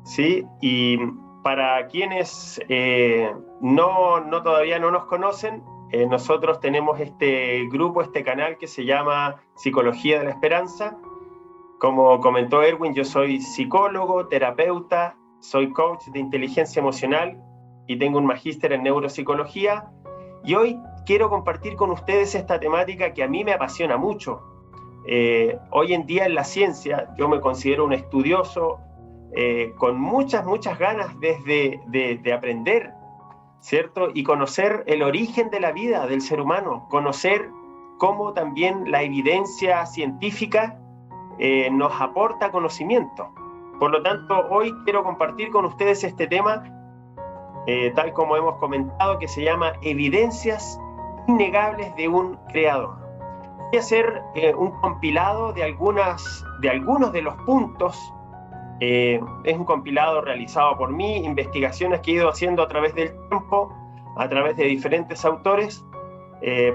¿sí? Y para quienes todavía no nos conocen, nosotros tenemos este grupo, este canal que se llama Psicología de la Esperanza. Como comentó Erwin, yo soy psicólogo, terapeuta, soy coach de inteligencia emocional y tengo un magíster en neuropsicología. Y hoy quiero compartir con ustedes esta temática que a mí me apasiona mucho. Hoy en día en la ciencia yo me considero un estudioso con muchas ganas de aprender, ¿cierto? Y conocer el origen de la vida del ser humano, conocer cómo también la evidencia científica nos aporta conocimiento. Por lo tanto, hoy quiero compartir con ustedes este tema, tal como hemos comentado, que se llama Evidencias innegables de un creador. Voy a hacer un compilado de algunos de los puntos. Es un compilado realizado por mí, investigaciones que he ido haciendo a través del tiempo, a través de diferentes autores,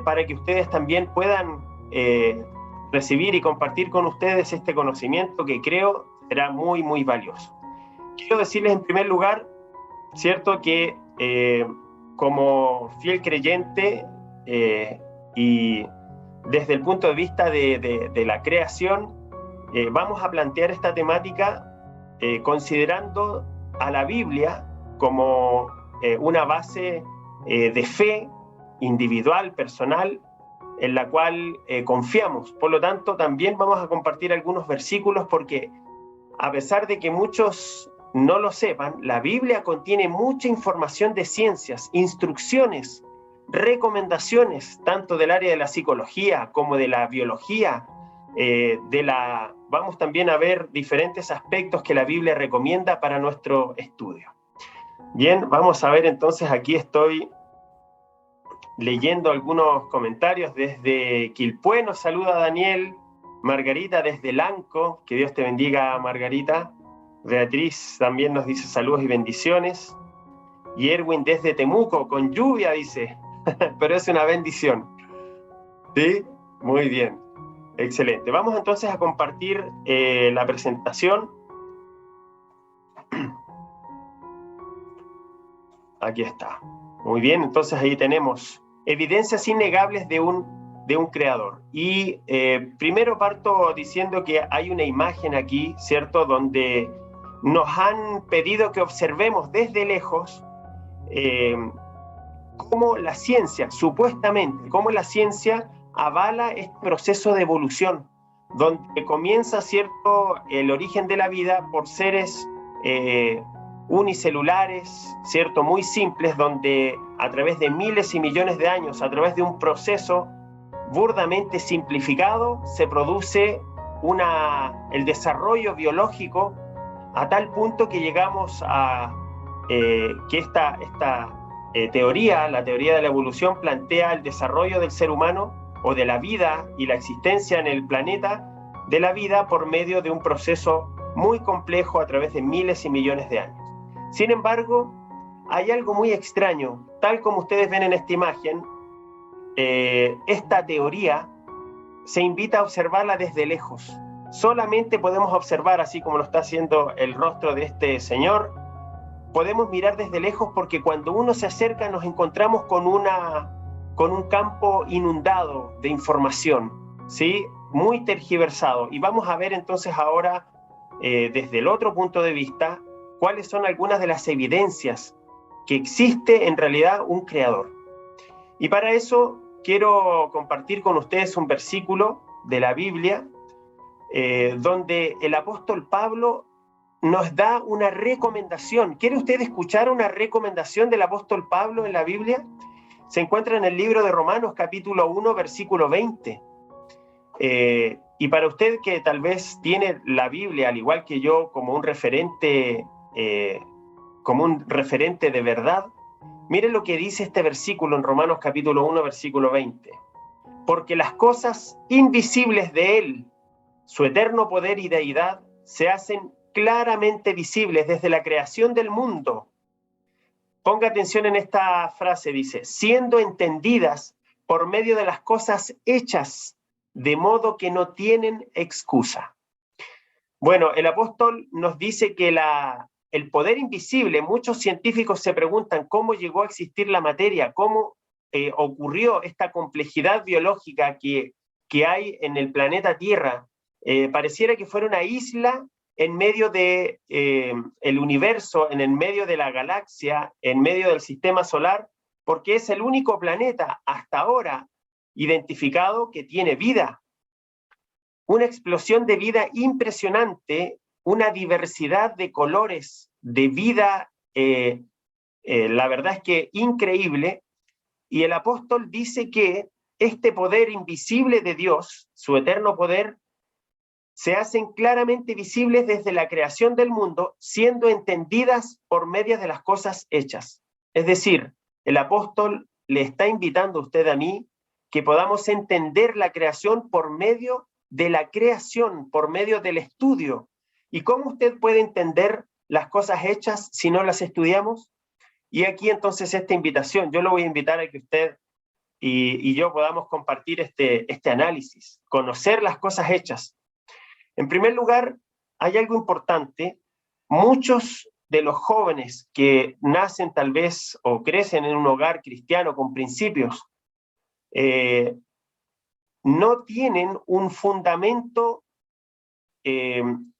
para que ustedes también puedan recibir y compartir con ustedes este conocimiento que creo será muy valioso. Quiero decirles en primer lugar, cierto, que como fiel creyente y desde el punto de vista de la creación, vamos a plantear esta temática considerando a la Biblia como una base de fe individual, personal, en la cual confiamos. Por lo tanto, también vamos a compartir algunos versículos porque, a pesar de que muchos no lo sepan, la Biblia contiene mucha información de ciencias, instrucciones, recomendaciones, tanto del área de la psicología como de la biología, vamos también a ver diferentes aspectos que la Biblia recomienda para nuestro estudio. Bien, vamos a ver entonces, aquí estoy leyendo algunos comentarios desde Quilpué. Nos saluda Daniel, Margarita desde Lanco, que Dios te bendiga, Margarita. Beatriz también nos dice saludos y bendiciones. Y Erwin desde Temuco, con lluvia, dice, pero es una bendición. ¿Sí? Muy bien, excelente. Vamos entonces a compartir la presentación. Aquí está. Muy bien, entonces ahí tenemos evidencias innegables de un creador. Y primero parto diciendo que hay una imagen aquí, ¿cierto?, donde nos han pedido que observemos desde lejos cómo la ciencia, supuestamente, cómo la ciencia avala este proceso de evolución, donde comienza, ¿cierto?, el origen de la vida por seres unicelulares, ¿cierto?, muy simples, donde a través de miles y millones de años, a través de un proceso burdamente simplificado, se produce el desarrollo biológico a tal punto que llegamos a que esta teoría, la teoría de la evolución, plantea el desarrollo del ser humano o de la vida y la existencia en el planeta de la vida por medio de un proceso muy complejo a través de miles y millones de años. Sin embargo, hay algo muy extraño. Tal como ustedes ven en esta imagen, esta teoría se invita a observarla desde lejos. Solamente podemos observar, así como lo está haciendo el rostro de este señor, podemos mirar desde lejos porque cuando uno se acerca nos encontramos con un campo inundado de información, ¿sí?, muy tergiversado. Y vamos a ver entonces ahora, desde el otro punto de vista, cuáles son algunas de las evidencias que existe en realidad un creador. Y para eso quiero compartir con ustedes un versículo de la Biblia donde el apóstol Pablo nos da una recomendación. ¿Quiere usted escuchar una recomendación del apóstol Pablo en la Biblia? Se encuentra en el libro de Romanos, capítulo 1, versículo 20. Y para usted que tal vez tiene la Biblia, al igual que yo, como un referente de verdad, mire lo que dice este versículo en Romanos, capítulo 1, versículo 20. Porque las cosas invisibles de Él, su eterno poder y deidad, se hacen claramente visibles desde la creación del mundo. Ponga atención en esta frase, dice, siendo entendidas por medio de las cosas hechas, de modo que no tienen excusa. Bueno, el apóstol nos dice que el poder invisible, muchos científicos se preguntan cómo llegó a existir la materia, cómo ocurrió esta complejidad biológica que hay en el planeta Tierra. Pareciera que fuera una isla en medio de el universo, en el medio de la galaxia, en medio del sistema solar, porque es el único planeta hasta ahora identificado que tiene vida. Una explosión de vida impresionante, una diversidad de colores, de vida, la verdad es que increíble, y el apóstol dice que este poder invisible de Dios, su eterno poder, se hacen claramente visibles desde la creación del mundo, siendo entendidas por medio de las cosas hechas. Es decir, el apóstol le está invitando a usted, a mí, que podamos entender la creación por medio de la creación, por medio del estudio. ¿Y cómo usted puede entender las cosas hechas si no las estudiamos? Y aquí entonces esta invitación, yo lo voy a invitar a que usted y yo podamos compartir este análisis, conocer las cosas hechas. En primer lugar, hay algo importante. Muchos de los jóvenes que nacen tal vez o crecen en un hogar cristiano con principios, no tienen un fundamento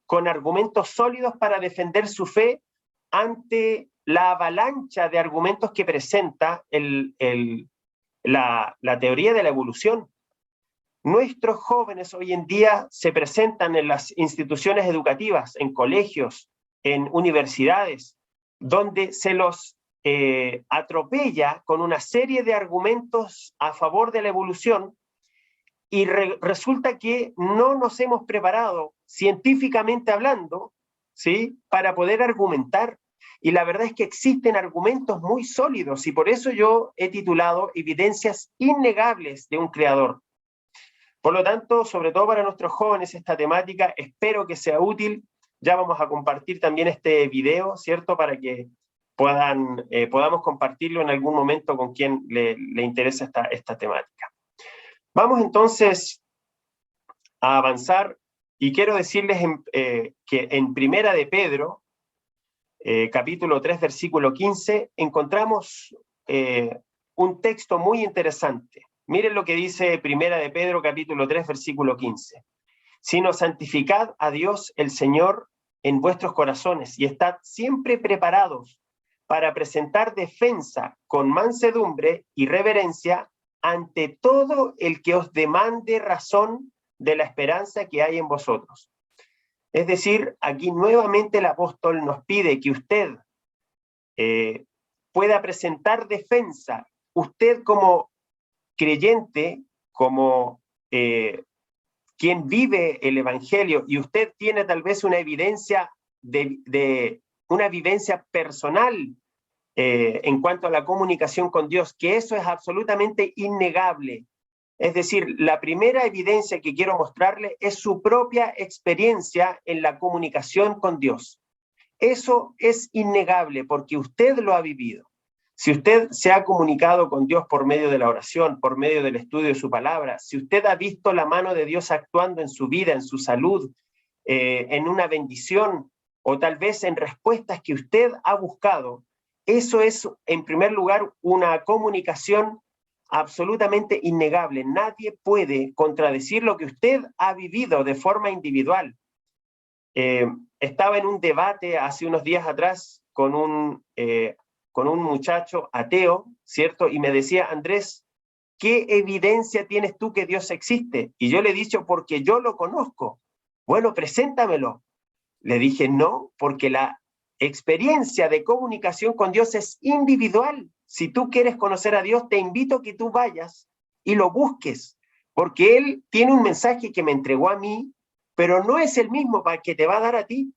con argumentos sólidos para defender su fe ante la avalancha de argumentos que presenta la teoría de la evolución. Nuestros jóvenes hoy en día se presentan en las instituciones educativas, en colegios, en universidades, donde se los atropella con una serie de argumentos a favor de la evolución y resulta que no nos hemos preparado científicamente hablando, ¿sí?, para poder argumentar. Y la verdad es que existen argumentos muy sólidos y por eso yo he titulado Evidencias innegables de un creador. Por lo tanto, sobre todo para nuestros jóvenes, esta temática espero que sea útil. Ya vamos a compartir también este video, ¿cierto?, para que podamos compartirlo en algún momento con quien le interesa esta temática. Vamos entonces a avanzar y quiero decirles que en Primera de Pedro, capítulo 3, versículo 15, encontramos un texto muy interesante. Miren lo que dice Primera de Pedro, capítulo 3, versículo 15. Sino santificad a Dios el Señor en vuestros corazones y estad siempre preparados para presentar defensa con mansedumbre y reverencia ante todo el que os demande razón de la esperanza que hay en vosotros. Es decir, aquí nuevamente el apóstol nos pide que usted pueda presentar defensa. Usted como creyente, como quien vive el evangelio, y usted tiene tal vez una evidencia de una vivencia personal en cuanto a la comunicación con Dios, que eso es absolutamente innegable. Es decir, la primera evidencia que quiero mostrarle es su propia experiencia en la comunicación con Dios. Eso es innegable porque usted lo ha vivido. Si usted se ha comunicado con Dios por medio de la oración, por medio del estudio de su palabra, si usted ha visto la mano de Dios actuando en su vida, en su salud, en una bendición, o tal vez en respuestas que usted ha buscado, eso es, en primer lugar, una comunicación absolutamente innegable. Nadie puede contradecir lo que usted ha vivido de forma individual. Estaba en un debate hace unos días atrás con un muchacho ateo, ¿cierto? Y me decía, Andrés, ¿qué evidencia tienes tú que Dios existe? Y yo le he dicho, porque yo lo conozco. Bueno, preséntamelo. Le dije, no, porque la experiencia de comunicación con Dios es individual. Si tú quieres conocer a Dios, te invito a que tú vayas y lo busques, porque Él tiene un mensaje que me entregó a mí, pero no es el mismo para que te va a dar a ti.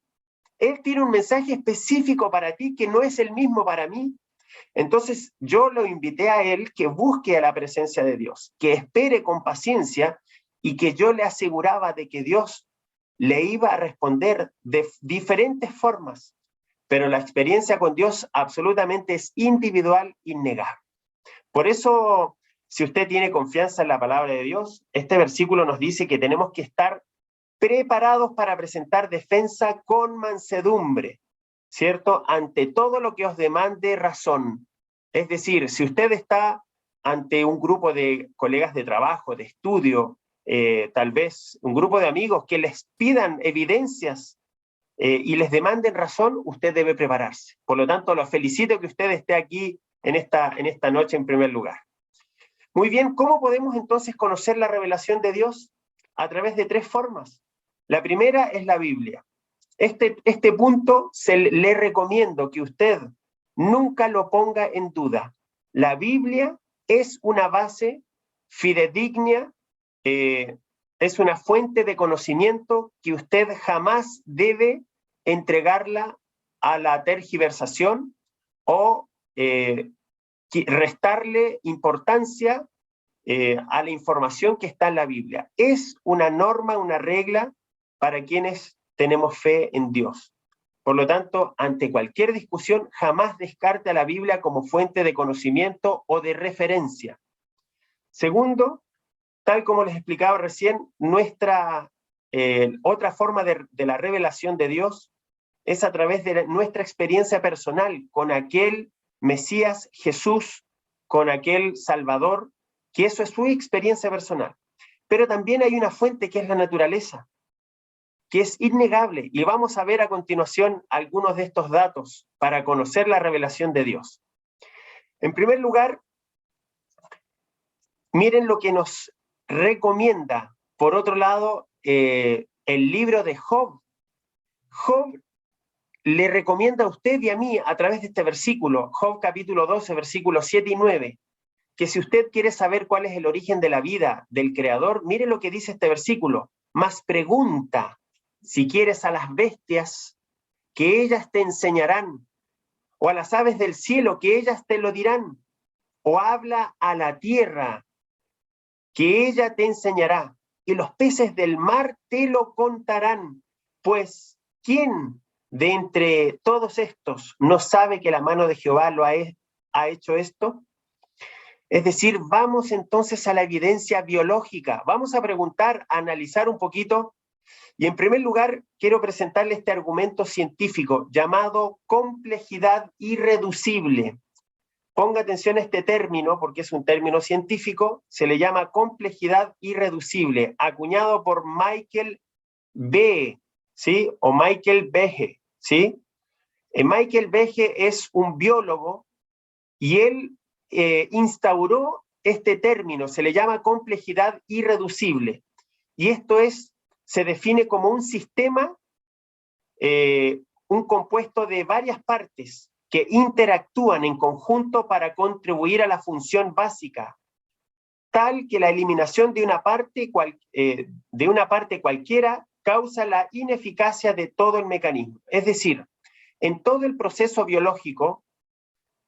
Él tiene un mensaje específico para ti que no es el mismo para mí. Entonces yo lo invité a él que busque a la presencia de Dios, que espere con paciencia y que yo le aseguraba de que Dios le iba a responder de diferentes formas, pero la experiencia con Dios absolutamente es individual, innegable. Por eso, si usted tiene confianza en la palabra de Dios, este versículo nos dice que tenemos que estar preparados para presentar defensa con mansedumbre. ¿cierto? Ante todo lo que os demande razón. Es decir, si usted está ante un grupo de colegas de trabajo, de estudio, tal vez un grupo de amigos que les pidan evidencias y les demanden razón, usted debe prepararse. Por lo tanto, los felicito que usted esté aquí en esta noche en primer lugar. Muy bien, ¿cómo podemos entonces conocer la revelación de Dios? A través de 3 formas. La primera es la Biblia. Este punto le recomiendo que usted nunca lo ponga en duda. La Biblia es una base fidedigna, es una fuente de conocimiento que usted jamás debe entregarla a la tergiversación o restarle importancia a la información que está en la Biblia. Es una norma, una regla para quienes tenemos fe en Dios. Por lo tanto, ante cualquier discusión, jamás descarte a la Biblia como fuente de conocimiento o de referencia. Segundo, tal como les explicaba recién, nuestra otra forma de la revelación de Dios es a través de nuestra experiencia personal con aquel Mesías Jesús, con aquel Salvador, que eso es su experiencia personal. Pero también hay una fuente que es la naturaleza, que es innegable, y vamos a ver a continuación algunos de estos datos para conocer la revelación de Dios. En primer lugar, miren lo que nos recomienda, por otro lado, el libro de Job. Job le recomienda a usted y a mí, a través de este versículo, Job capítulo 12, versículos 7 y 9, que si usted quiere saber cuál es el origen de la vida del Creador, mire lo que dice este versículo. Mas pregunta, si quieres, a las bestias, que ellas te enseñarán, o a las aves del cielo, que ellas te lo dirán, o habla a la tierra, que ella te enseñará, y los peces del mar te lo contarán. Pues, ¿quién de entre todos estos no sabe que la mano de Jehová ha hecho esto? Es decir, vamos entonces a la evidencia biológica. Vamos a preguntar, a analizar un poquito. Y en primer lugar, quiero presentarle este argumento científico llamado complejidad irreducible. Ponga atención a este término, porque es un término científico, se le llama complejidad irreducible, acuñado por Michael B., ¿sí? O Michael Behe, ¿sí? Michael Behe es un biólogo y él instauró este término, se le llama complejidad irreducible. Y esto se define como un sistema, un compuesto de varias partes que interactúan en conjunto para contribuir a la función básica, tal que la eliminación de una parte cualquiera causa la ineficacia de todo el mecanismo. Es decir, en todo el proceso biológico,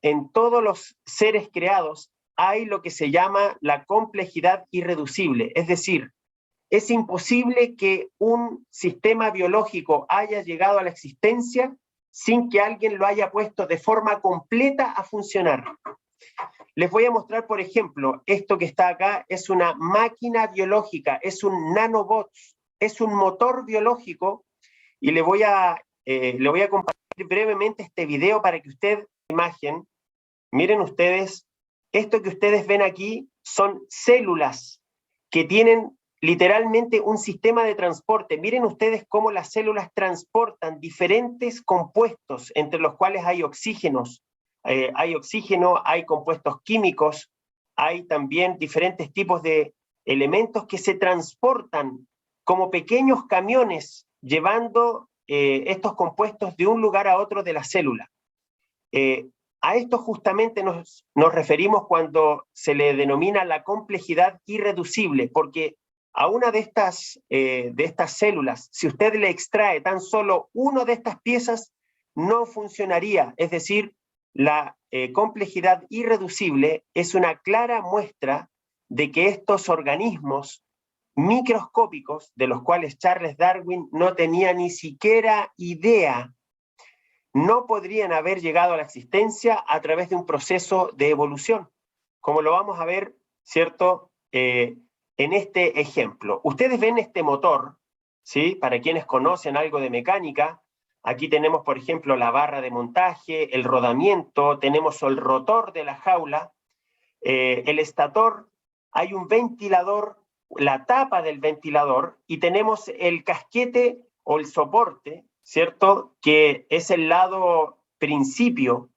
en todos los seres creados, hay lo que se llama la complejidad irreducible. Es decir, es imposible que un sistema biológico haya llegado a la existencia sin que alguien lo haya puesto de forma completa a funcionar. Les voy a mostrar, por ejemplo, esto que está acá es una máquina biológica, es un nanobot, es un motor biológico, y le voy a compartir brevemente este video para que ustedes imagen. Miren ustedes, esto que ustedes ven aquí son células que tienen literalmente un sistema de transporte. Miren ustedes cómo las células transportan diferentes compuestos, entre los cuales hay oxígenos, hay oxígeno, hay compuestos químicos, hay también diferentes tipos de elementos que se transportan como pequeños camiones, llevando estos compuestos de un lugar a otro de la célula. A esto justamente nos referimos cuando se le denomina la complejidad irreducible, porque a una de estas células, si usted le extrae tan solo una de estas piezas, no funcionaría. Es decir, la complejidad irreducible es una clara muestra de que estos organismos microscópicos, de los cuales Charles Darwin no tenía ni siquiera idea, no podrían haber llegado a la existencia a través de un proceso de evolución, como lo vamos a ver, ¿cierto?, en este ejemplo. Ustedes ven este motor, ¿sí? Para quienes conocen algo de mecánica, Aquí tenemos, por ejemplo, la barra de montaje, el rodamiento, tenemos el rotor de la jaula, el estator, hay un ventilador, la tapa del ventilador, y tenemos el casquete o el soporte, ¿cierto? Que es el lado principio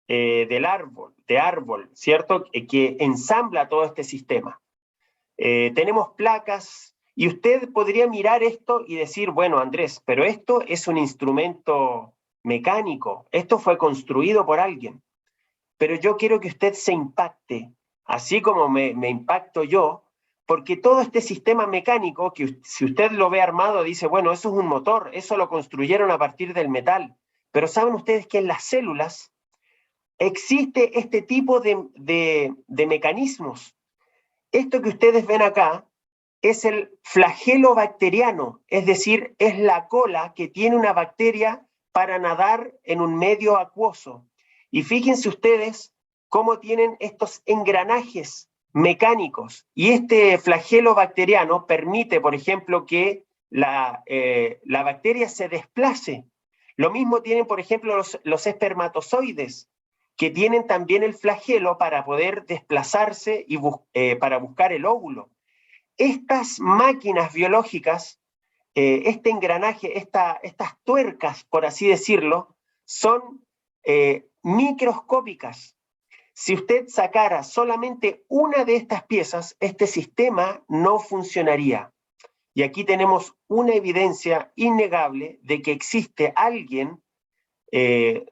del árbol, ¿cierto? Que ensambla todo este sistema. Tenemos placas, y usted podría mirar esto y decir, bueno, Andrés, pero esto es un instrumento mecánico, esto fue construido por alguien, pero yo quiero que usted se impacte, así como me impacto yo, porque todo este sistema mecánico, que si usted lo ve armado, dice, bueno, eso es un motor, eso lo construyeron a partir del metal, pero ¿saben ustedes que en las células existe este tipo de mecanismos? Esto que ustedes ven acá es el flagelo bacteriano, es decir, es la cola que tiene una bacteria para nadar en un medio acuoso. Y fíjense ustedes cómo tienen estos engranajes mecánicos. Y este flagelo bacteriano permite, por ejemplo, que la bacteria se desplace. Lo mismo tienen, por ejemplo, los espermatozoides, que tienen también el flagelo para poder desplazarse y para buscar el óvulo. Estas máquinas biológicas, este engranaje, estas tuercas, por así decirlo, son microscópicas. Si usted sacara solamente una de estas piezas, este sistema no funcionaría. Y aquí tenemos una evidencia innegable de que existe alguien, que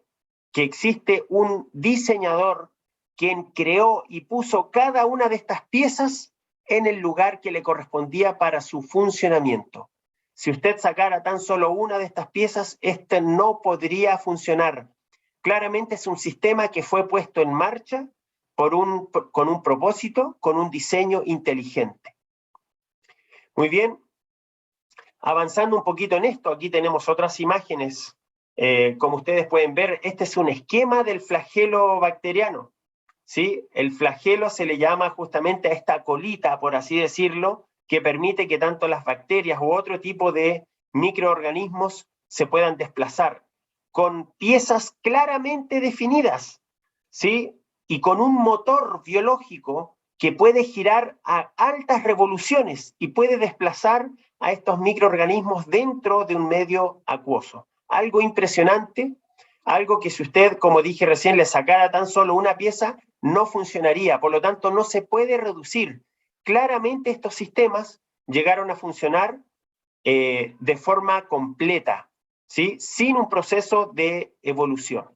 existe un diseñador quien creó y puso cada una de estas piezas en el lugar que le correspondía para su funcionamiento. Si usted sacara tan solo una de estas piezas, este no podría funcionar. Claramente es un sistema que fue puesto en marcha con un propósito, con un diseño inteligente. Muy bien, avanzando un poquito en esto, aquí tenemos otras imágenes. Como ustedes pueden ver, este es un esquema del flagelo bacteriano, ¿sí? El flagelo se le llama justamente a esta colita, por así decirlo, que permite que tanto las bacterias u otro tipo de microorganismos se puedan desplazar, con piezas claramente definidas, ¿sí? Y con un motor biológico que puede girar a altas revoluciones y puede desplazar a estos microorganismos dentro de un medio acuoso. Algo impresionante, algo que si usted, como dije recién, le sacara tan solo una pieza, no funcionaría, por lo tanto no se puede reducir. Claramente estos sistemas llegaron a funcionar de forma completa, ¿sí? Sin un proceso de evolución.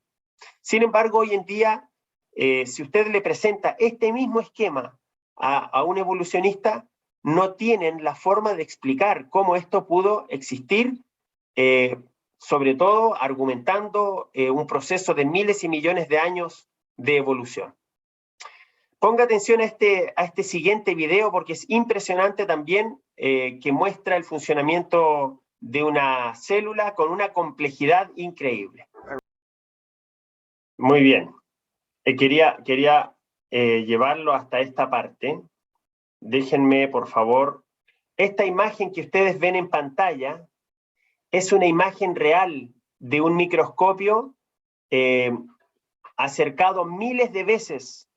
Sin embargo, hoy en día, si usted le presenta este mismo esquema a un evolucionista, no tienen la forma de explicar cómo esto pudo existir, sobre todo argumentando un proceso de miles y millones de años de evolución. Ponga atención a este siguiente video porque es impresionante también, que muestra el funcionamiento de una célula con una complejidad increíble. Muy bien. Quería llevarlo hasta esta parte. Déjenme, por favor. Esta imagen que ustedes ven en pantalla es una imagen real de un microscopio acercado miles de veces.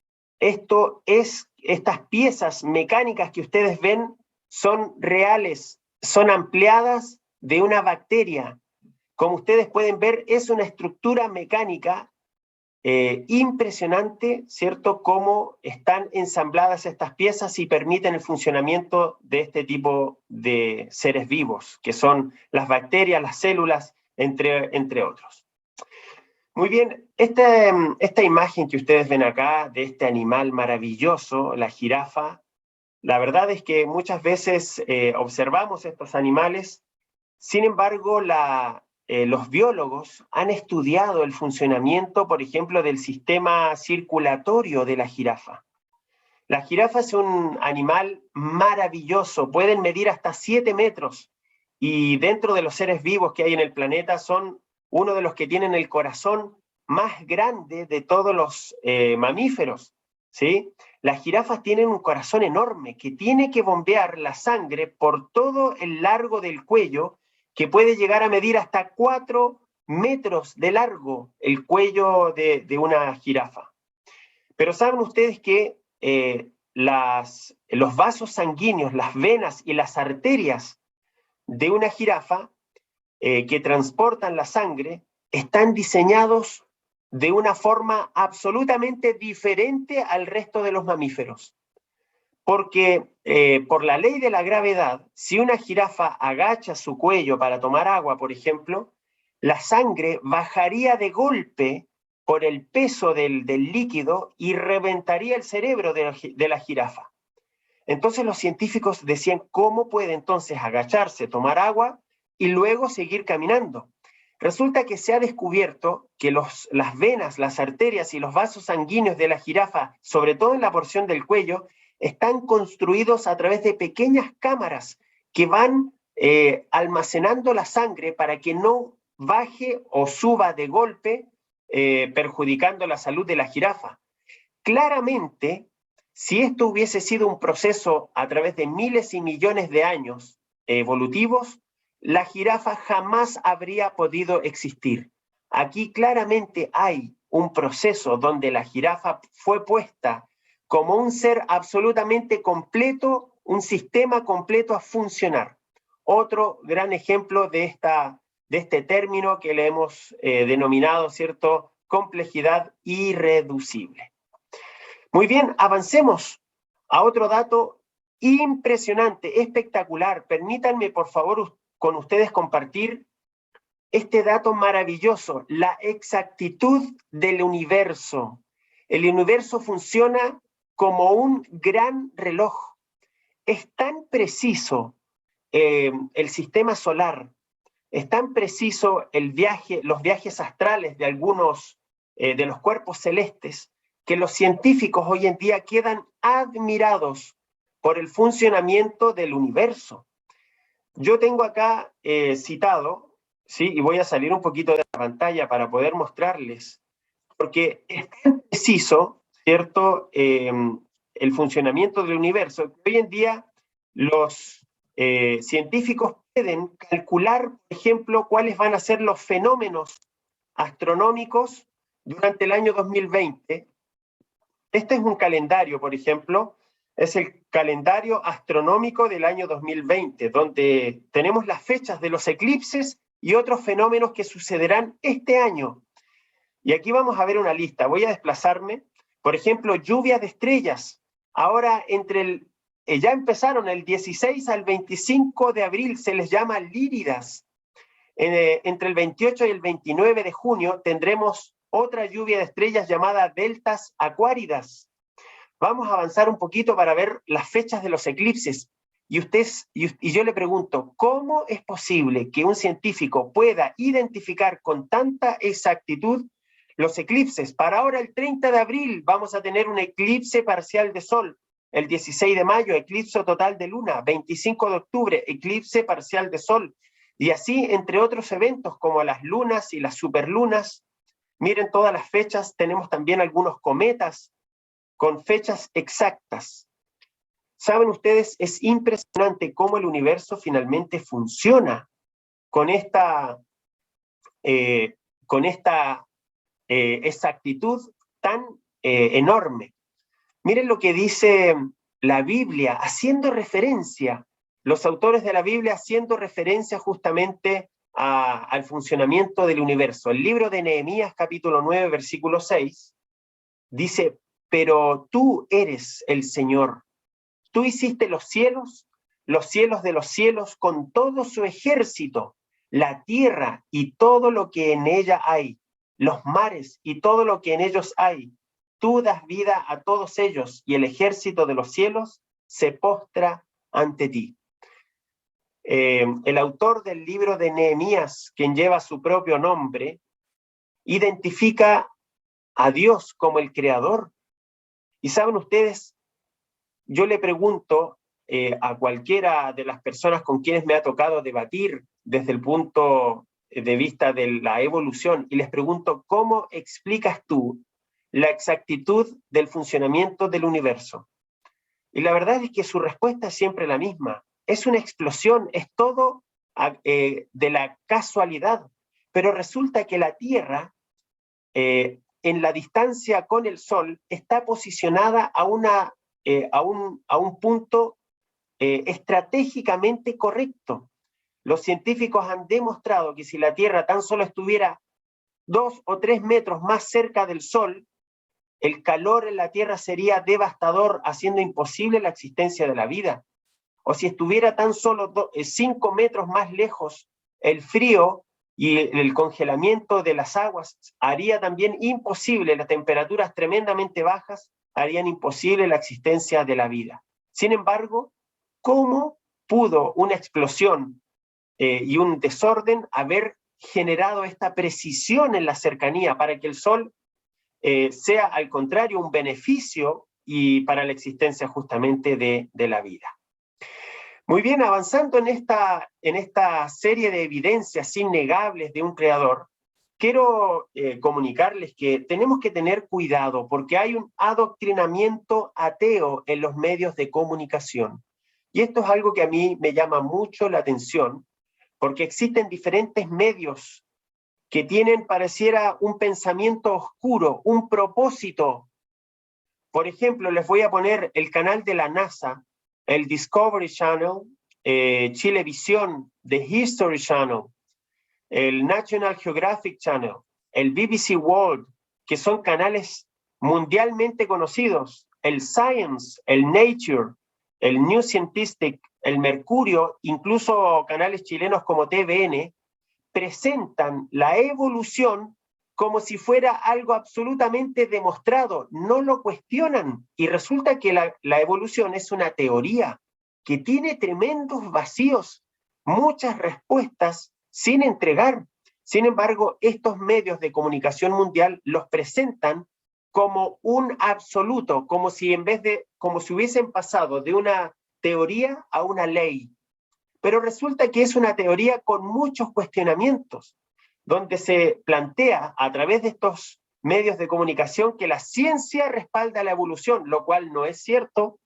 Estas piezas mecánicas que ustedes ven son reales, son ampliadas de una bacteria. Como ustedes pueden ver, es una estructura mecánica impresionante, ¿cierto? Cómo están ensambladas estas piezas y permiten el funcionamiento de este tipo de seres vivos, que son las bacterias, las células, entre otros. Muy bien, esta imagen que ustedes ven acá de este animal maravilloso, la jirafa, la verdad es que muchas veces observamos estos animales, sin embargo, los biólogos han estudiado el funcionamiento, por ejemplo, del sistema circulatorio de la jirafa. La jirafa es un animal maravilloso, pueden medir hasta 7 metros y dentro de los seres vivos que hay en el planeta son uno de los que tienen el corazón más grande de todos los mamíferos, ¿sí? Las jirafas tienen un corazón enorme que tiene que bombear la sangre por todo el largo del cuello, que puede llegar a medir hasta 4 metros de largo el cuello de una jirafa. Pero saben ustedes que los vasos sanguíneos, las venas y las arterias de una jirafa que transportan la sangre están diseñados de una forma absolutamente diferente al resto de los mamíferos. Porque por la ley de la gravedad, si una jirafa agacha su cuello para tomar agua, por ejemplo, la sangre bajaría de golpe por el peso del líquido y reventaría el cerebro de la jirafa. Entonces los científicos decían, ¿cómo puede entonces agacharse, tomar agua y luego seguir caminando? Resulta que se ha descubierto que las venas, las arterias y los vasos sanguíneos de la jirafa, sobre todo en la porción del cuello, están construidos a través de pequeñas cámaras que van almacenando la sangre para que no baje o suba de golpe, perjudicando la salud de la jirafa. Claramente, si esto hubiese sido un proceso a través de miles y millones de años evolutivos, la jirafa jamás habría podido existir. Aquí claramente hay un proceso donde la jirafa fue puesta como un ser absolutamente completo, un sistema completo a funcionar. Otro gran ejemplo de este término que le hemos denominado, ¿cierto?, complejidad irreducible. Muy bien, avancemos a otro dato impresionante, espectacular. Permítanme, por favor, con ustedes compartir este dato maravilloso, la exactitud del universo. El universo funciona como un gran reloj. Es tan preciso el sistema solar, es tan preciso los viajes astrales de algunos de los cuerpos celestes, que los científicos hoy en día quedan admirados por el funcionamiento del universo. Yo tengo acá citado, ¿sí? Y voy a salir un poquito de la pantalla para poder mostrarles, porque es tan preciso, ¿cierto?, el funcionamiento del universo, que hoy en día los científicos pueden calcular, por ejemplo, cuáles van a ser los fenómenos astronómicos durante el año 2020. Este es un calendario, por ejemplo, es el calendario astronómico del año 2020, donde tenemos las fechas de los eclipses y otros fenómenos que sucederán este año. Y aquí vamos a ver una lista. Voy a desplazarme. Por ejemplo, lluvia de estrellas. Ahora ya empezaron el 16 al 25 de abril, se les llama líridas. Entre el 28 y el 29 de junio tendremos otra lluvia de estrellas llamada deltas acuáridas. Vamos a avanzar un poquito para ver las fechas de los eclipses. Y yo le pregunto, ¿cómo es posible que un científico pueda identificar con tanta exactitud los eclipses? Para ahora, el 30 de abril, vamos a tener un eclipse parcial de sol. El 16 de mayo, eclipse total de luna. 25 de octubre, eclipse parcial de sol. Y así, entre otros eventos como las lunas y las superlunas. Miren todas las fechas, tenemos también algunos cometas con fechas exactas. Saben ustedes, es impresionante cómo el universo finalmente funciona con esta exactitud tan enorme. Miren lo que dice la Biblia, haciendo referencia, los autores de la Biblia haciendo referencia justamente al funcionamiento del universo. El libro de Nehemías, capítulo 9, versículo 6, dice, pero tú eres el Señor. Tú hiciste los cielos de los cielos con todo su ejército, la tierra y todo lo que en ella hay, los mares y todo lo que en ellos hay. Tú das vida a todos ellos y el ejército de los cielos se postra ante ti. El autor del libro de Nehemías, quien lleva su propio nombre, identifica a Dios como el creador. Y saben ustedes, yo le pregunto a cualquiera de las personas con quienes me ha tocado debatir desde el punto de vista de la evolución, y les pregunto, ¿cómo explicas tú la exactitud del funcionamiento del universo? Y la verdad es que su respuesta es siempre la misma. Es una explosión, es todo de la casualidad. pero resulta que la Tierra, en la distancia con el Sol, está posicionada a un punto estratégicamente correcto. Los científicos han demostrado que si la Tierra tan solo estuviera 2 o 3 metros más cerca del Sol, el calor en la Tierra sería devastador, haciendo imposible la existencia de la vida. O si estuviera tan solo 5 metros más lejos, el frío y el congelamiento de las aguas haría también imposible, las temperaturas tremendamente bajas harían imposible la existencia de la vida. Sin embargo, ¿cómo pudo una explosión y un desorden haber generado esta precisión en la cercanía para que el Sol sea al contrario un beneficio y para la existencia justamente de la vida? Muy bien, avanzando en esta serie de evidencias innegables de un creador, quiero comunicarles que tenemos que tener cuidado porque hay un adoctrinamiento ateo en los medios de comunicación. Y esto es algo que a mí me llama mucho la atención, porque existen diferentes medios que tienen, pareciera, un pensamiento oscuro, un propósito. Por ejemplo, les voy a poner el canal de la NASA, el Discovery Channel, Chilevisión, The History Channel, el National Geographic Channel, el BBC World, que son canales mundialmente conocidos, el Science, el Nature, el New Scientific, el Mercurio, incluso canales chilenos como TVN, presentan la evolución como si fuera algo absolutamente demostrado, no lo cuestionan, y resulta que la evolución es una teoría que tiene tremendos vacíos, muchas respuestas sin entregar. Sin embargo, estos medios de comunicación mundial los presentan como un absoluto, como si hubiesen pasado de una teoría a una ley. Pero resulta que es una teoría con muchos cuestionamientos, donde se plantea a través de estos medios de comunicación que la ciencia respalda la evolución, lo cual no es cierto.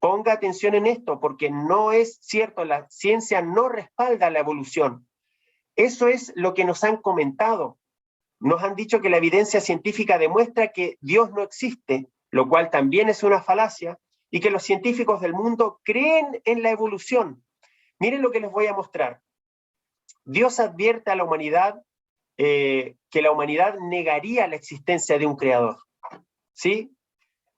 Ponga atención en esto, porque no es cierto, la ciencia no respalda la evolución. Eso es lo que nos han comentado. Nos han dicho que la evidencia científica demuestra que Dios no existe, lo cual también es una falacia, y que los científicos del mundo creen en la evolución. Miren lo que les voy a mostrar. Dios advierte a la humanidad que la humanidad negaría la existencia de un creador. ¿Sí?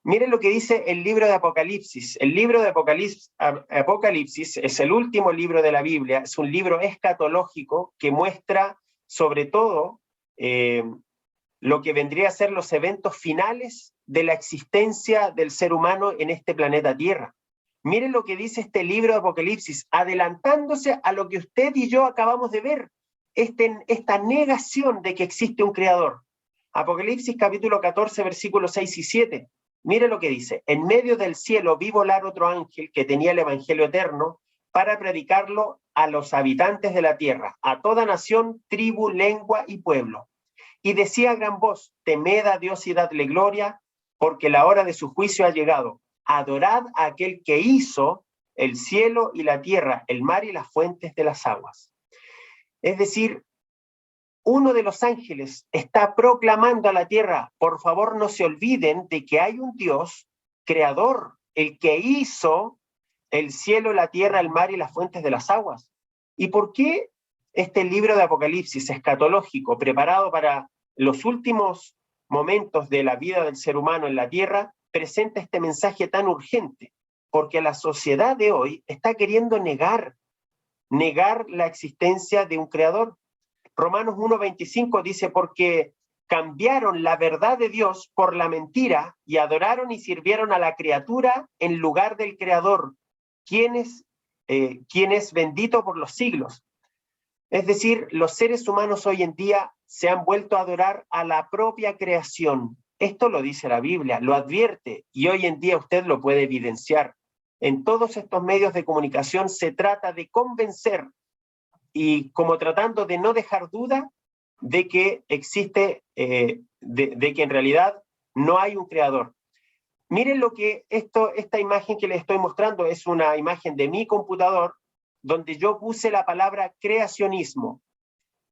Miren lo que dice el libro de Apocalipsis. El libro de Apocalipsis es el último libro de la Biblia, es un libro escatológico que muestra sobre todo lo que vendría a ser los eventos finales de la existencia del ser humano en este planeta Tierra. Miren lo que dice este libro de Apocalipsis, adelantándose a lo que usted y yo acabamos de ver, esta negación de que existe un creador. Apocalipsis capítulo 14, versículos 6 y 7. Mire lo que dice: en medio del cielo vi volar otro ángel que tenía el evangelio eterno para predicarlo a los habitantes de la tierra, a toda nación, tribu, lengua y pueblo. Y decía a gran voz: temed a Dios y dadle gloria, porque la hora de su juicio ha llegado. Adorad a aquel que hizo el cielo y la tierra, el mar y las fuentes de las aguas. Es decir, uno de los ángeles está proclamando a la tierra: por favor no se olviden de que hay un Dios creador, el que hizo el cielo, la tierra, el mar y las fuentes de las aguas. ¿Y por qué este libro de Apocalipsis escatológico, preparado para los últimos momentos de la vida del ser humano en la tierra, presenta este mensaje tan urgente? Porque la sociedad de hoy está queriendo negar la existencia de un creador. Romanos 1:25 dice: porque cambiaron la verdad de Dios por la mentira y adoraron y sirvieron a la criatura en lugar del creador, quien es bendito por los siglos. Es decir, los seres humanos hoy en día se han vuelto a adorar a la propia creación. Esto lo dice la Biblia, lo advierte, y hoy en día usted lo puede evidenciar. En todos estos medios de comunicación se trata de convencer, y como tratando de no dejar duda de que existe, de que en realidad no hay un creador. Miren lo que esta imagen que les estoy mostrando es una imagen de mi computador, donde yo puse la palabra creacionismo.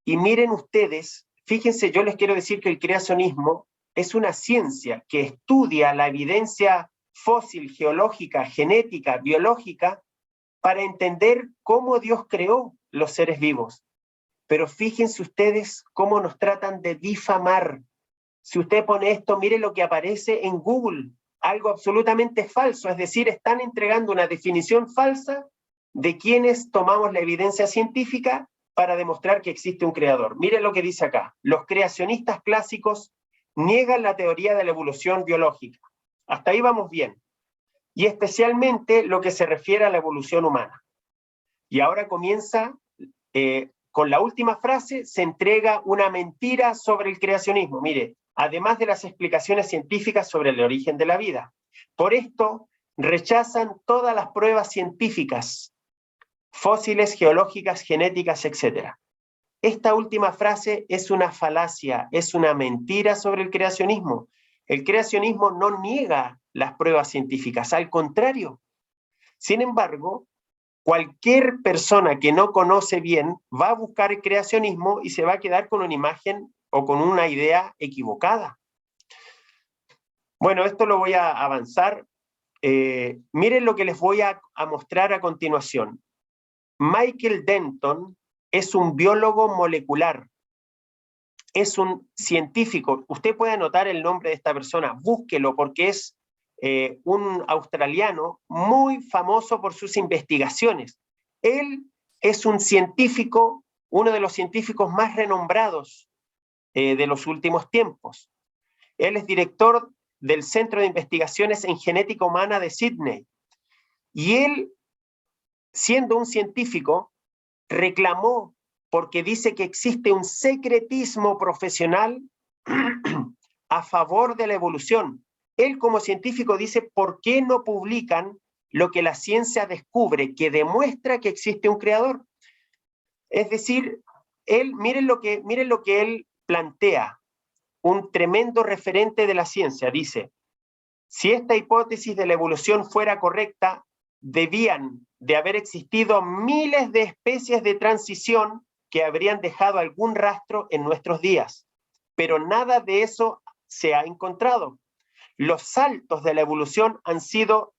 Y miren ustedes, fíjense, yo les quiero decir que el creacionismo es una ciencia que estudia la evidencia fósil, geológica, genética, biológica, para entender cómo Dios creó los seres vivos. Pero fíjense ustedes cómo nos tratan de difamar. Si usted pone esto, mire lo que aparece en Google, algo absolutamente falso, es decir, están entregando una definición falsa de quienes tomamos la evidencia científica para demostrar que existe un creador. Mire lo que dice acá. Los creacionistas clásicos niegan la teoría de la evolución biológica. Hasta ahí vamos bien. Y especialmente lo que se refiere a la evolución humana. Y ahora comienza, con la última frase, se entrega una mentira sobre el creacionismo. Mire, además de las explicaciones científicas sobre el origen de la vida. Por esto, rechazan todas las pruebas científicas, fósiles, geológicas, genéticas, etc. Esta última frase es una falacia, es una mentira sobre el creacionismo. El creacionismo no niega las pruebas científicas, al contrario. Sin embargo, cualquier persona que no conoce bien va a buscar el creacionismo y se va a quedar con una imagen o con una idea equivocada. Bueno, esto lo voy a avanzar. Miren lo que les voy a mostrar a continuación. Michael Denton es un biólogo molecular, es un científico. Usted puede anotar el nombre de esta persona, búsquelo porque es un australiano muy famoso por sus investigaciones. Él es un científico, uno de los científicos más renombrados de los últimos tiempos. Él es director del Centro de Investigaciones en Genética Humana de Sydney. Y él, siendo un científico, reclamó porque dice que existe un secretismo profesional a favor de la evolución. Él como científico dice, ¿por qué no publican lo que la ciencia descubre, que demuestra que existe un creador? Es decir, miren lo que él plantea, un tremendo referente de la ciencia. Dice, si esta hipótesis de la evolución fuera correcta, debían de haber existido miles de especies de transición que habrían dejado algún rastro en nuestros días. Pero nada de eso se ha encontrado. Los saltos de la evolución han sido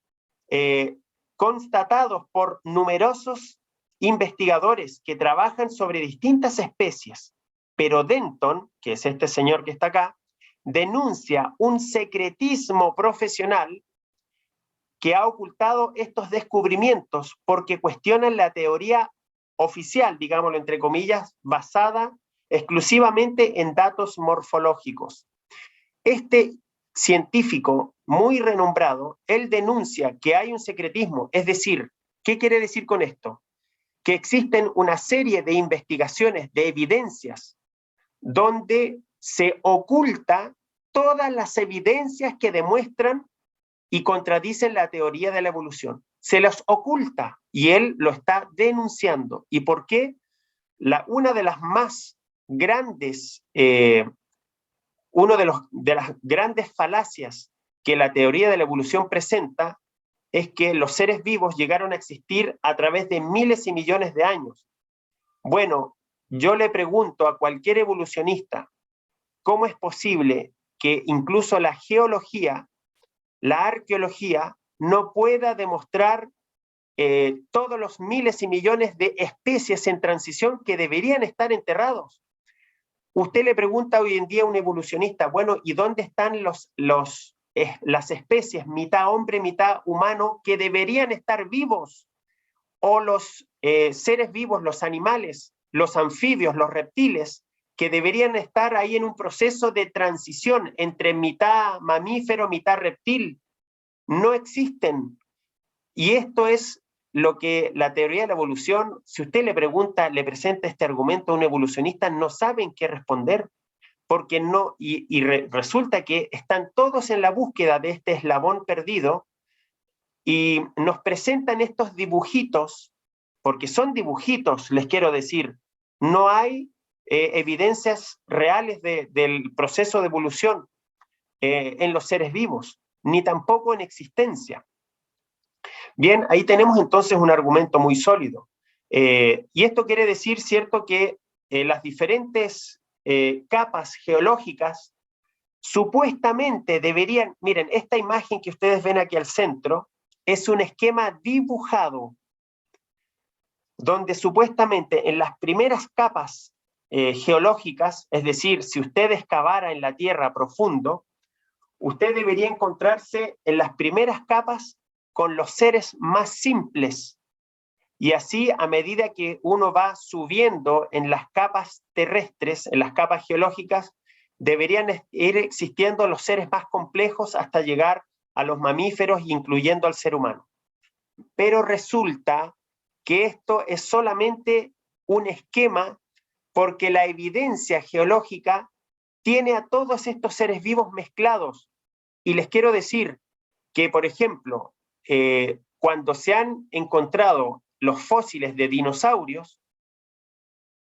constatados por numerosos investigadores que trabajan sobre distintas especies. Pero Denton, que es este señor que está acá, denuncia un secretismo profesional que ha ocultado estos descubrimientos porque cuestionan la teoría oficial, digámoslo entre comillas, basada exclusivamente en datos morfológicos. Este científico muy renombrado, él denuncia que hay un secretismo, es decir, ¿qué quiere decir con esto? Que existen una serie de investigaciones, de evidencias, donde se oculta todas las evidencias que demuestran y contradicen la teoría de la evolución. Se las oculta y él lo está denunciando. ¿Y por qué? Una de las más grandes, de las grandes falacias que la teoría de la evolución presenta es que los seres vivos llegaron a existir a través de miles y millones de años. Bueno, yo le pregunto a cualquier evolucionista, ¿cómo es posible que incluso la geología, la arqueología, no pueda demostrar todos los miles y millones de especies en transición que deberían estar enterrados? Usted le pregunta hoy en día a un evolucionista, bueno, ¿y dónde están las especies, mitad hombre, mitad humano, que deberían estar vivos? O los seres vivos, los animales, los anfibios, los reptiles, que deberían estar ahí en un proceso de transición entre mitad mamífero, mitad reptil. No existen. Y esto es lo que la teoría de la evolución, si usted le pregunta, le presenta este argumento a un evolucionista, no saben qué responder, porque no, resulta que están todos en la búsqueda de este eslabón perdido y nos presentan estos dibujitos, porque son dibujitos, les quiero decir, no hay evidencias reales del proceso de evolución en los seres vivos, ni tampoco en existencia. Bien, ahí tenemos entonces un argumento muy sólido. Y esto quiere decir, ¿cierto?, que las diferentes capas geológicas supuestamente deberían, miren, esta imagen que ustedes ven aquí al centro es un esquema dibujado donde supuestamente en las primeras capas geológicas, es decir, si usted excavara en la tierra profundo, usted debería encontrarse en las primeras capas con los seres más simples. Y así, a medida que uno va subiendo en las capas terrestres, en las capas geológicas, deberían ir existiendo los seres más complejos hasta llegar a los mamíferos, incluyendo al ser humano. Pero resulta que esto es solamente un esquema porque la evidencia geológica tiene a todos estos seres vivos mezclados. Y les quiero decir que, por ejemplo, cuando se han encontrado los fósiles de dinosaurios,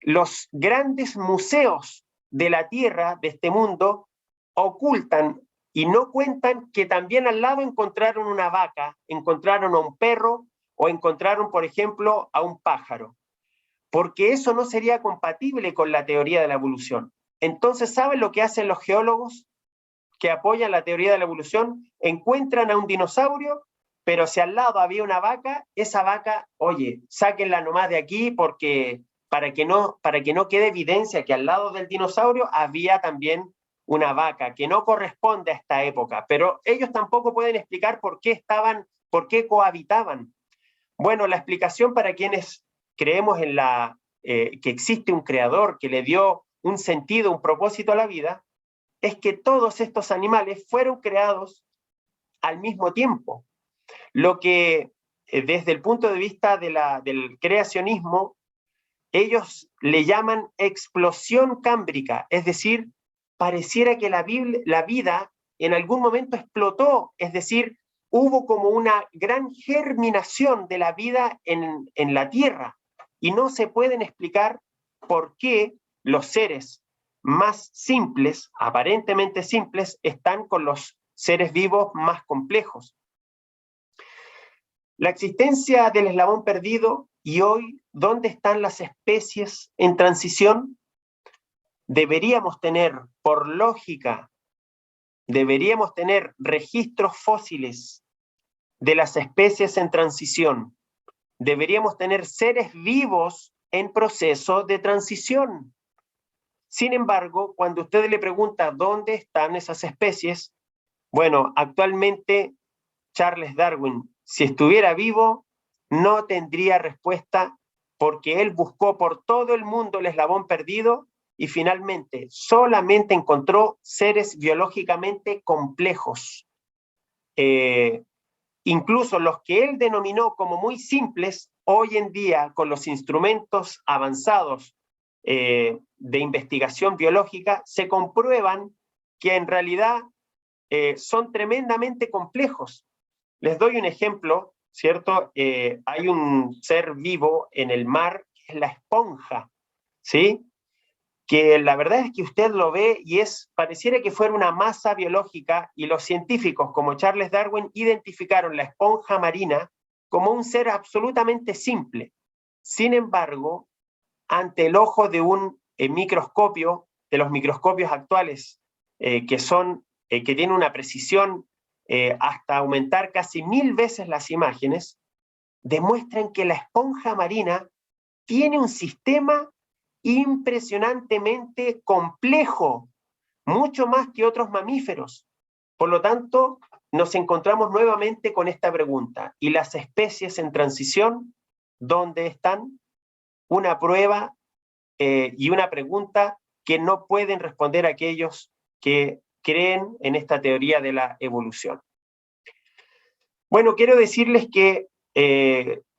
los grandes museos de la Tierra, de este mundo, ocultan y no cuentan que también al lado encontraron una vaca, encontraron a un perro o encontraron, por ejemplo, a un pájaro, porque eso no sería compatible con la teoría de la evolución. Entonces, ¿saben lo que hacen los geólogos que apoyan la teoría de la evolución? Encuentran a un dinosaurio, pero si al lado había una vaca, esa vaca, oye, sáquenla nomás de aquí porque para que no quede evidencia que al lado del dinosaurio había también una vaca, que no corresponde a esta época, pero ellos tampoco pueden explicar por qué cohabitaban. Bueno, la explicación para quienes creemos en que existe un creador que le dio un sentido, un propósito a la vida, es que todos estos animales fueron creados al mismo tiempo. Lo que desde el punto de vista del creacionismo, ellos le llaman explosión cámbrica, es decir, pareciera que la vida en algún momento explotó, es decir, hubo como una gran germinación de la vida en la Tierra, y no se pueden explicar por qué los seres más simples, aparentemente simples, están con los seres vivos más complejos. La existencia del eslabón perdido y hoy, ¿dónde están las especies en transición? Deberíamos tener, por lógica, deberíamos tener registros fósiles de las especies en transición. Deberíamos tener seres vivos en proceso de transición. Sin embargo, cuando usted le pregunta dónde están esas especies, bueno, actualmente Charles Darwin, si estuviera vivo, no tendría respuesta porque él buscó por todo el mundo el eslabón perdido y finalmente solamente encontró seres biológicamente complejos. Incluso los que él denominó como muy simples, hoy en día con los instrumentos avanzados de investigación biológica, se comprueban que en realidad son tremendamente complejos. Les doy un ejemplo, ¿cierto? Hay un ser vivo en el mar, que es la esponja, ¿sí? Que la verdad es que usted lo ve y pareciera que fuera una masa biológica, y los científicos como Charles Darwin identificaron la esponja marina como un ser absolutamente simple. Sin embargo, ante el ojo de un microscopio, de los microscopios actuales, que tienen una precisión hasta aumentar casi 1000 veces las imágenes, demuestran que la esponja marina tiene un sistema impresionantemente complejo, mucho más que otros mamíferos. Por lo tanto, nos encontramos nuevamente con esta pregunta: ¿y las especies en transición dónde están? Una prueba y una pregunta que no pueden responder aquellos que creen en esta teoría de la evolución. Bueno, quiero decirles que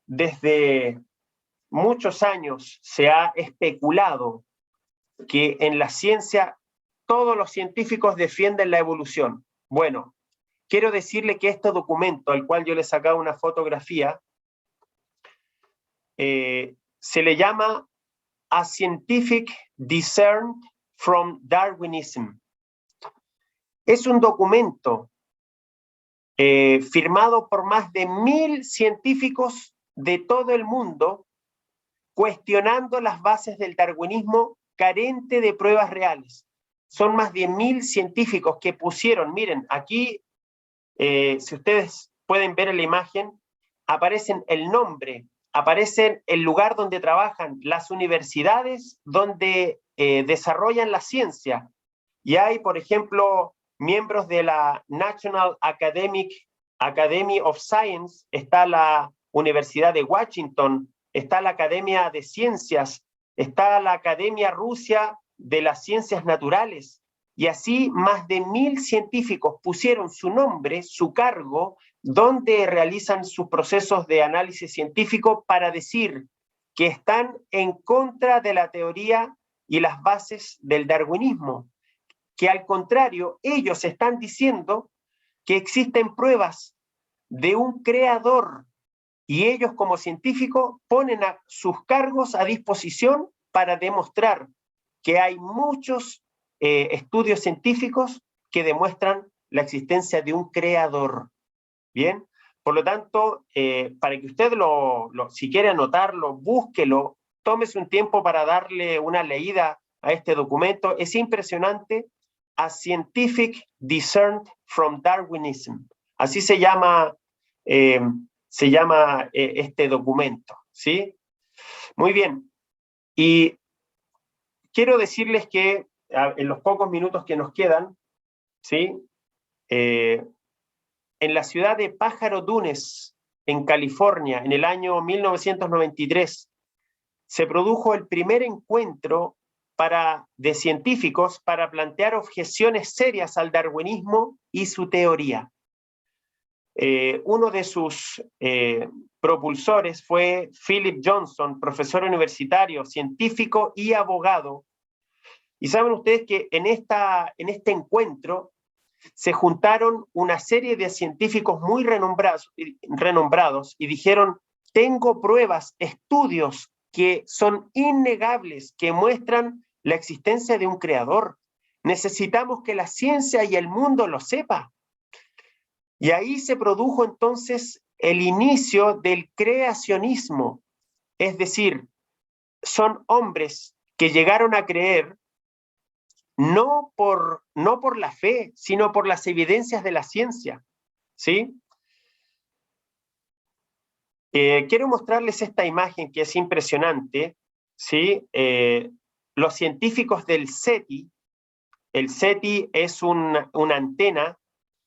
desde muchos años se ha especulado que en la ciencia todos los científicos defienden la evolución. Bueno, quiero decirle que este documento, al cual yo le he sacado una fotografía, se le llama A Scientific Discern from Darwinism. Es un documento firmado por más de 1000 científicos de todo el mundo, cuestionando las bases del darwinismo carente de pruebas reales. Son más de 1000 científicos que pusieron, miren, aquí, si ustedes pueden ver en la imagen, aparecen el nombre, aparecen el lugar donde trabajan, las universidades donde desarrollan la ciencia. Y hay, por ejemplo, miembros de la National Academy of Science, está la Universidad de Washington, está la Academia de Ciencias, está la Academia Rusa de las Ciencias Naturales, y así más de 1000 científicos pusieron su nombre, su cargo, donde realizan sus procesos de análisis científico para decir que están en contra de la teoría y las bases del darwinismo, que al contrario, ellos están diciendo que existen pruebas de un creador, y ellos como científicos ponen a sus cargos a disposición para demostrar que hay muchos estudios científicos que demuestran la existencia de un creador. Bien, por lo tanto, para que usted si quiere anotarlo, búsquelo, tómese un tiempo para darle una leída a este documento. Es impresionante. A Scientific Discerned from Darwinism. Así se llama este documento, ¿sí? Muy bien. Y quiero decirles que en los pocos minutos que nos quedan, ¿sí? En la ciudad de Pájaro Dunes, en California, en el año 1993, se produjo el primer encuentro de científicos para plantear objeciones serias al darwinismo y su teoría. Uno de sus propulsores fue Philip Johnson, profesor universitario, científico y abogado. Y saben ustedes que en este encuentro se juntaron una serie de científicos muy renombrados y dijeron: tengo pruebas, estudios que son innegables, que muestran la existencia de un creador. Necesitamos que la ciencia y el mundo lo sepa. Y ahí se produjo entonces el inicio del creacionismo. Es decir, son hombres que llegaron a creer no por la fe, sino por las evidencias de la ciencia, ¿sí? Quiero mostrarles esta imagen que es impresionante, ¿sí? Los científicos del SETI, el SETI es una antena,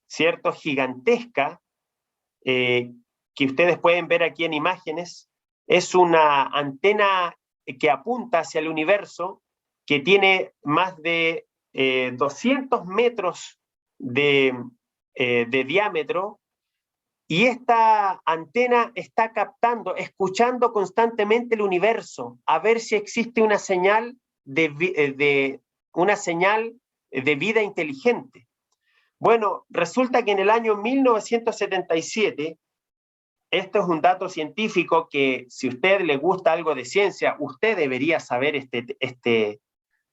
¿cierto?, gigantesca, que ustedes pueden ver aquí en imágenes. Es una antena que apunta hacia el universo, que tiene más de 200 metros de diámetro, y esta antena está captando, escuchando constantemente el universo, a ver si existe una señal de vida inteligente. Bueno, resulta que en el año 1977, esto es un dato científico que, si a usted le gusta algo de ciencia, usted debería saber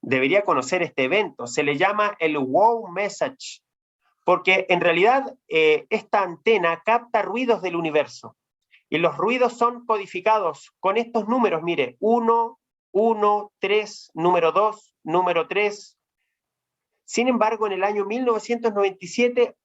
debería conocer este evento. Se le llama el wow message, porque en realidad esta antena capta ruidos del universo, y los ruidos son codificados con estos números, mire, 1, 1, 3, número 2, número 3. Sin embargo, en el año 1997,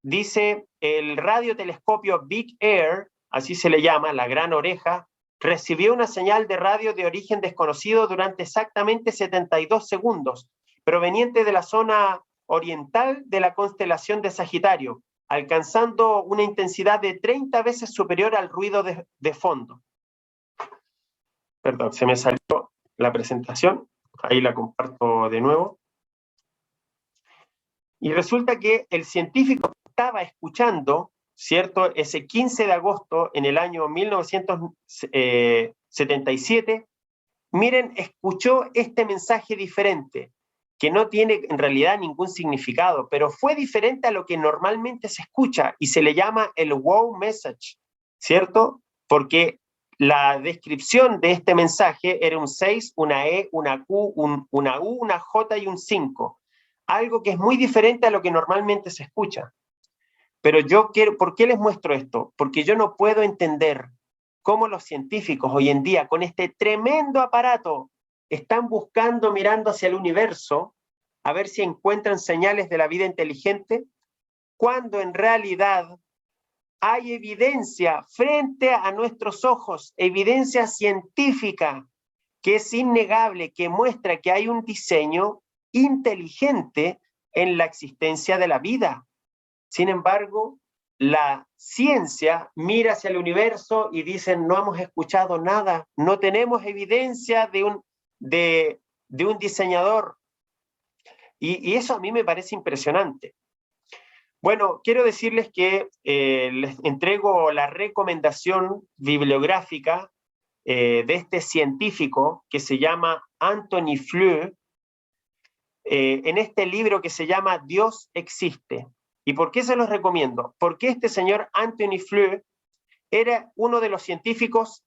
dice, el radiotelescopio Big Air, así se le llama, la gran oreja, recibió una señal de radio de origen desconocido durante exactamente 72 segundos, proveniente de la zona oriental de la constelación de Sagitario, alcanzando una intensidad de 30 veces superior al ruido de fondo. Perdón, se me salió la presentación, ahí la comparto de nuevo. Y resulta que el científico estaba escuchando, ¿cierto?, ese 15 de agosto en el año 1977, miren, escuchó este mensaje diferente, que no tiene en realidad ningún significado, pero fue diferente a lo que normalmente se escucha, y se le llama el wow message, ¿cierto? Porque la descripción de este mensaje era un 6, una E, una Q, una U, una J y un 5. Algo que es muy diferente a lo que normalmente se escucha. Pero yo quiero, ¿por qué les muestro esto? Porque yo no puedo entender cómo los científicos hoy en día, con este tremendo aparato, están buscando, mirando hacia el universo, a ver si encuentran señales de la vida inteligente, cuando en realidad hay evidencia frente a nuestros ojos, evidencia científica, que es innegable, que muestra que hay un diseño inteligente en la existencia de la vida. Sin embargo, la ciencia mira hacia el universo y dicen, no hemos escuchado nada, no tenemos evidencia de un diseñador. Y eso a mí me parece impresionante. Bueno, quiero decirles que les entrego la recomendación bibliográfica de este científico que se llama Anthony Flew, en este libro que se llama Dios existe. ¿Y por qué se los recomiendo? Porque este señor Anthony Flew era uno de los científicos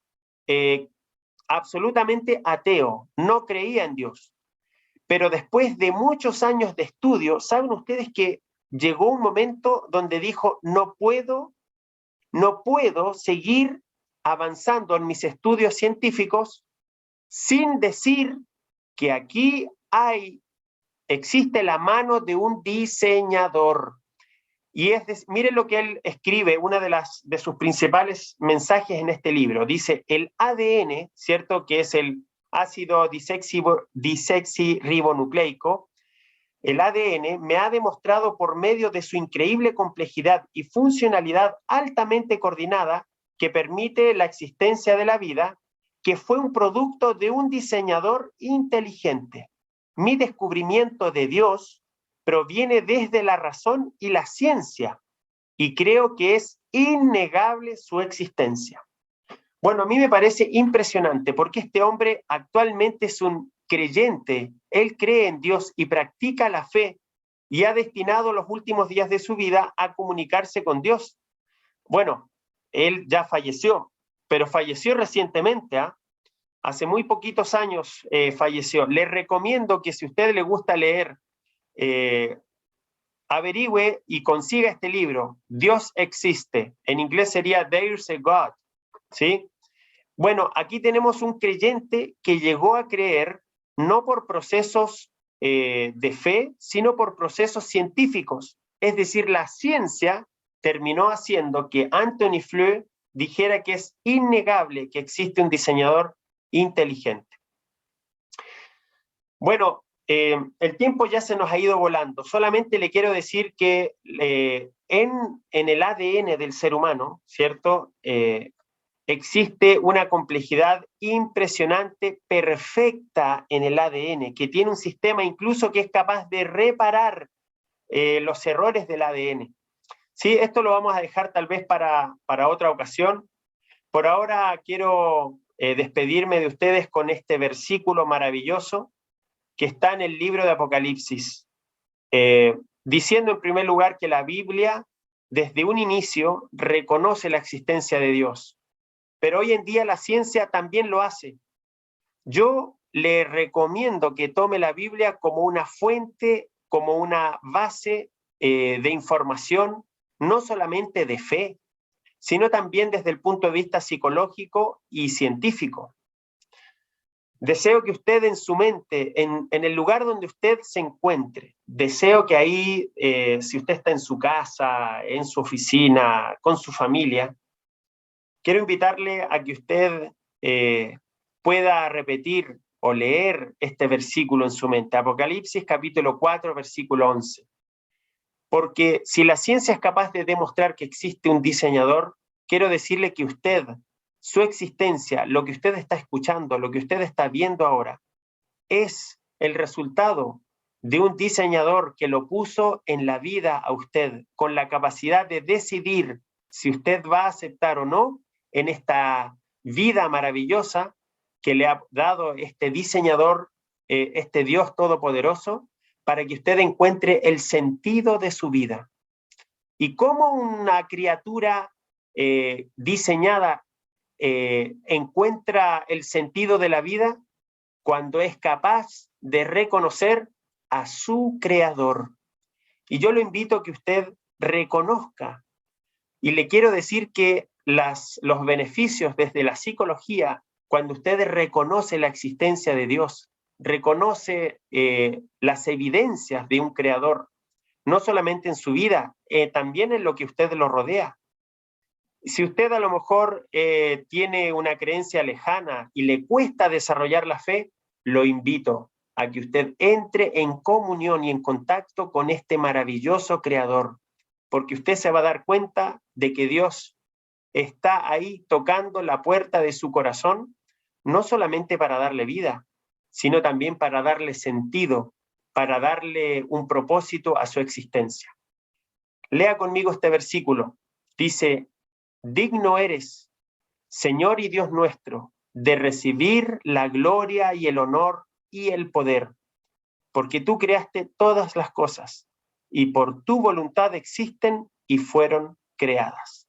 absolutamente ateo, no creía en Dios. Pero después de muchos años de estudio, ¿saben ustedes que llegó un momento donde dijo, no puedo seguir avanzando en mis estudios científicos sin decir que aquí existe la mano de un diseñador? Y miren lo que él escribe, una de sus principales mensajes en este libro. Dice, el ADN, ¿cierto? Que es el ácido disoxirribonucleico, el ADN me ha demostrado por medio de su increíble complejidad y funcionalidad altamente coordinada que permite la existencia de la vida, que fue un producto de un diseñador inteligente. Mi descubrimiento de Dios proviene desde la razón y la ciencia, y creo que es innegable su existencia. Bueno, a mí me parece impresionante porque este hombre actualmente es un creyente, él cree en Dios y practica la fe y ha destinado los últimos días de su vida a comunicarse con Dios. Bueno, él ya falleció, pero falleció recientemente, hace muy poquitos años falleció. Le recomiendo que si a usted le gusta leer, averigüe y consiga este libro, Dios existe. En inglés sería There's a God, ¿sí? Bueno, aquí tenemos un creyente que llegó a creer no por procesos de fe, sino por procesos científicos. Es decir, la ciencia terminó haciendo que Anthony Flew dijera que es innegable que existe un diseñador inteligente. Bueno, el tiempo ya se nos ha ido volando. Solamente le quiero decir que en el ADN del ser humano, ¿cierto? Existe una complejidad impresionante, perfecta en el ADN, que tiene un sistema incluso que es capaz de reparar los errores del ADN. Sí, esto lo vamos a dejar tal vez para otra ocasión. Por ahora quiero despedirme de ustedes con este versículo maravilloso que está en el libro de Apocalipsis, diciendo en primer lugar que la Biblia desde un inicio reconoce la existencia de Dios. Pero hoy en día la ciencia también lo hace. Yo le recomiendo que tome la Biblia como una fuente, como una base de información, no solamente de fe, sino también desde el punto de vista psicológico y científico. Deseo que usted en su mente, en el lugar donde usted se encuentre, deseo que ahí, si usted está en su casa, en su oficina, con su familia, quiero invitarle a que usted pueda repetir o leer este versículo en su mente. Apocalipsis capítulo 4, versículo 11. Porque si la ciencia es capaz de demostrar que existe un diseñador, quiero decirle que usted, su existencia, lo que usted está escuchando, lo que usted está viendo ahora, es el resultado de un diseñador que lo puso en la vida a usted, con la capacidad de decidir si usted va a aceptar o no en esta vida maravillosa que le ha dado este diseñador, este Dios todopoderoso, para que usted encuentre el sentido de su vida. Y cómo una criatura diseñada encuentra el sentido de la vida cuando es capaz de reconocer a su creador. Y yo lo invito a que usted reconozca. Y le quiero decir que los beneficios desde la psicología cuando usted reconoce la existencia de Dios, reconoce las evidencias de un creador, no solamente en su vida, también en lo que usted lo rodea. Si usted a lo mejor tiene una creencia lejana y le cuesta desarrollar la fe, lo invito a que usted entre en comunión y en contacto con este maravilloso creador, porque usted se va a dar cuenta de que Dios está ahí tocando la puerta de su corazón, no solamente para darle vida, sino también para darle sentido, para darle un propósito a su existencia. Lea conmigo este versículo. Dice: digno eres, Señor y Dios nuestro, de recibir la gloria y el honor y el poder, porque tú creaste todas las cosas y por tu voluntad existen y fueron creadas.